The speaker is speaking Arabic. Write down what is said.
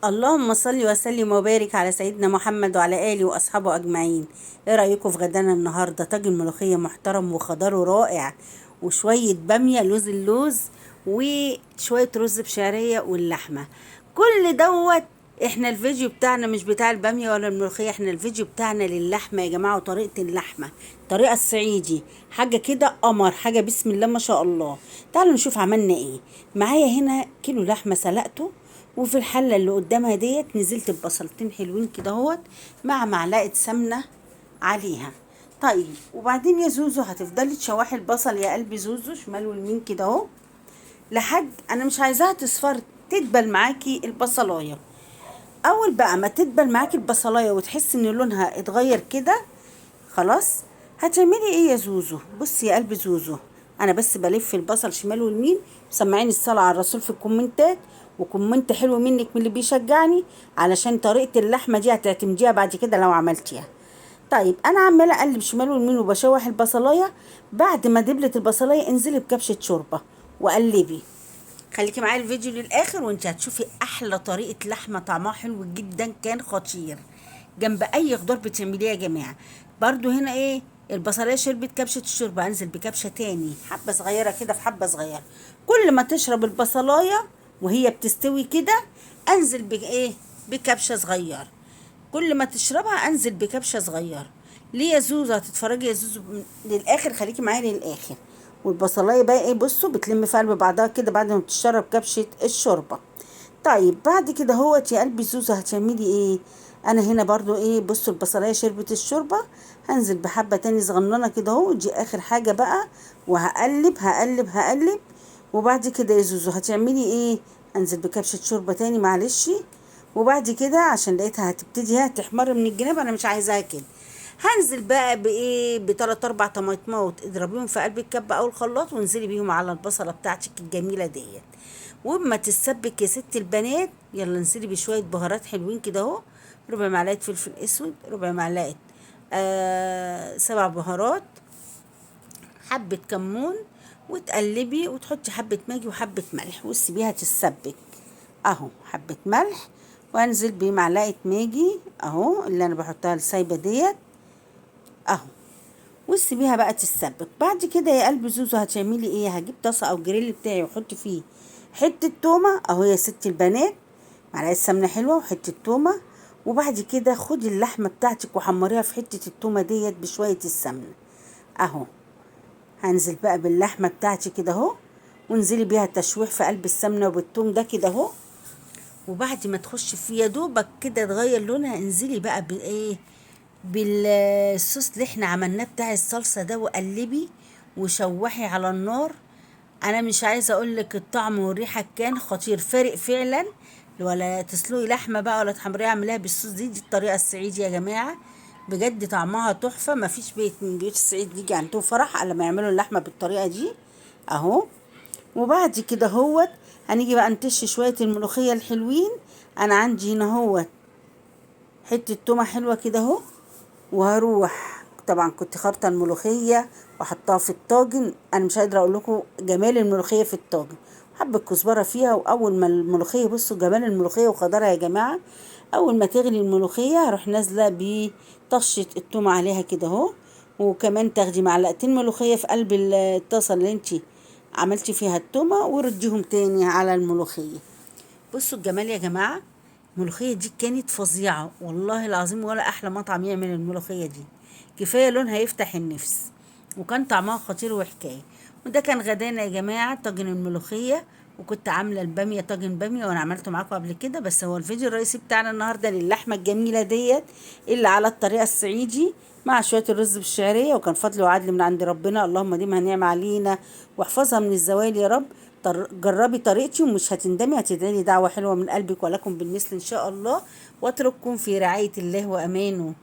اللهم صل وسلم وبارك على سيدنا محمد وعلى آله وأصحابه أجمعين. ايه رأيكم في غدانا النهاردة؟ طاجن ملوخية محترم وخضاره رائع، وشوية بامية لوز اللوز، وشوية رز بشعرية واللحمة. كل دوت. احنا الفيديو بتاعنا مش بتاع البامية ولا الملوخية، احنا الفيديو بتاعنا للحمة يا جماعة، وطريقة اللحمة طريقة الصعيدي، حاجة كده قمر، حاجة بسم الله ما شاء الله. تعالوا نشوف عملنا ايه. معايا هنا كيلو لحمة سلقته، وفي الحله اللي قدامها ديت نزلت ببصلتين حلوين كده اهوت مع معلقه سمنه عليها. طيب وبعدين يا زوزو هتفضلي تشوحي البصل يا قلبي زوزو شمال ويمين كده اهو، لحد انا مش عايزاها تصفر، تدبل معاكي البصلايه. اول بقى ما تدبل معاكي البصلايه وتحسي ان لونها اتغير كده، خلاص هتعملي ايه يا زوزو؟ بصي يا قلب زوزو، انا بس بلف البصل شمال ويمين. سمعيني الصلاة على الرسول في الكومنتات، وكومنت حلو منك من اللي بيشجعني، علشان طريقة اللحمة دي هتعتمديها بعد كده لو عملتيها. طيب انا عمالة اقلب شمال ويمين وبشوح البصلاية. بعد ما دبلت البصلاية انزلي بكبشة شوربة وقلبي. خليكي معايا الفيديو للاخر وانت هتشوفي احلى طريقه لحمه طعمها حلو جدا، كان خطير جنب اي خضار بتعمليه يا جماعه. برضو هنا ايه، البصلايه شربت كبشه الشوربه، انزل بكبشه تاني حبه صغيره كده في حبه صغيره. كل ما تشرب البصلايه وهي بتستوي كده، انزل بايه، بكبشه صغيره. كل ما تشربها انزل بكبشه صغيره. ليه يا زوزو؟ هتتفرجي يا زوزو للاخر، خليكي معايا للاخر. والبصلايه بقى ايه، بصوا بتلم في قلب بعضها كده بعد ما بتشرب كبشه الشوربه. طيب بعد كده هوت يا قلبي زوزو هتعملي ايه؟ انا هنا برضو ايه، بصوا البصلايه شربت الشوربه، هنزل بحبه تاني صغننه كده اهو، دي اخر حاجه بقى. وهقلب هقلب هقلب. وبعد كده يا زوزو هتعملي ايه؟ انزل بكبشه شوربه تاني معلش. وبعد كده عشان لقيتها هتبتدي تحمر من الجناب، انا مش عايزاها كده. هنزل بقى بايه، بتلات اربع طماطمات اضربيهم في قلب الكبه او الخلاط، وانزلي بيهم على البصله بتاعتك الجميله ديت. واما تتسبك يا ست البنات، يلا انزلي بشويه بهارات حلوين كده اهو. ربع معلقه فلفل اسود، ربع معلقه 7 بهارات، حبه كمون، وتقلبي وتحطي حبه ماجي وحبه ملح وتسيبيها تتسبك. اهو حبه ملح، وانزل بمعلقه ماجي اهو اللي انا بحطها السايبه ديت اهو، وتسيبيها بقى تتسبك. بعد كده يا قلب زوزو هتعملي ايه، هجيب طاسه او جريل بتاعي واحط فيه حته تومه اهو يا ست البنات، معلقه سمنه حلوه وحته تومه. وبعد كده خدي اللحمه بتاعتك وحمريها في حته التومه ديت بشويه السمنه اهو. هنزل بقى باللحمه بتاعتي كده اهو، وانزلي بيها تشويح في قلب السمنه وبالثوم ده كده اهو. وبعد ما تخش في يا دوبك كده تغير لونها، انزلي بقى بايه، بالصوص اللي احنا عملناه بتاع الصلصة ده، وقلبي وشوحي على النار. انا مش عايزة اقولك الطعم والريحة كان خطير، فارق فعلا. ولا تسلقي لحمة بقى ولا تحمريها، اعمليها بالصوص دي الطريقة الصعيدي يا جماعة. بجد طعمها تحفة، مفيش بيت من بيوت الصعيد بيجي عندهم فرح الا لما يعملوا اللحمة بالطريقة دي اهو. وبعد كده هوت هنيجي بقى نتش شوية الملوخية الحلوين. انا عندي هنا هوت حتة تومة حلوة كده اهو. وهروح طبعا كنت خارطة الملوخية وحطها في الطاجن، انا مش قادرة اقول لكم جمال الملوخية في الطاجن. حبة كزبرة فيها، واول ما الملوخية، بصوا جمال الملوخية وخضرها يا جماعة. اول ما تغلي الملوخية هروح نازلة بطشة التومة عليها كده اهو. وكمان تاخدي معلقتين ملوخية في قلب الطاسة اللي انتي عملتي فيها التومة، ورديهم تاني على الملوخية. بصوا الجمال يا جماعة، الملوخية دي كانت فظيعة والله العظيم، ولا أحلى مطعم يعمل الملوخية دي. كفاية لونها يفتح النفس، وكان طعمها خطير وحكاية. وده كان غدانا يا جماعة، طاجن الملوخية. وكنت عاملة البامية، طاجن بامية، وانا عملته معاكم قبل كده، بس هو الفيديو الرئيسي بتاعنا النهاردة للحمة الجميلة ديت اللي على الطريقة الصعيدي، مع شوية الرز بالشعرية. وكان فضل وعدل من عند ربنا، اللهم ديمها نعمة علينا واحفظها من الزوال يا رب. جربي طريقتي ومش هتندمي، هتدعي دعوة حلوة من قلبك، ولكم بالمثل إن شاء الله. واترككم في رعاية الله وأمانه.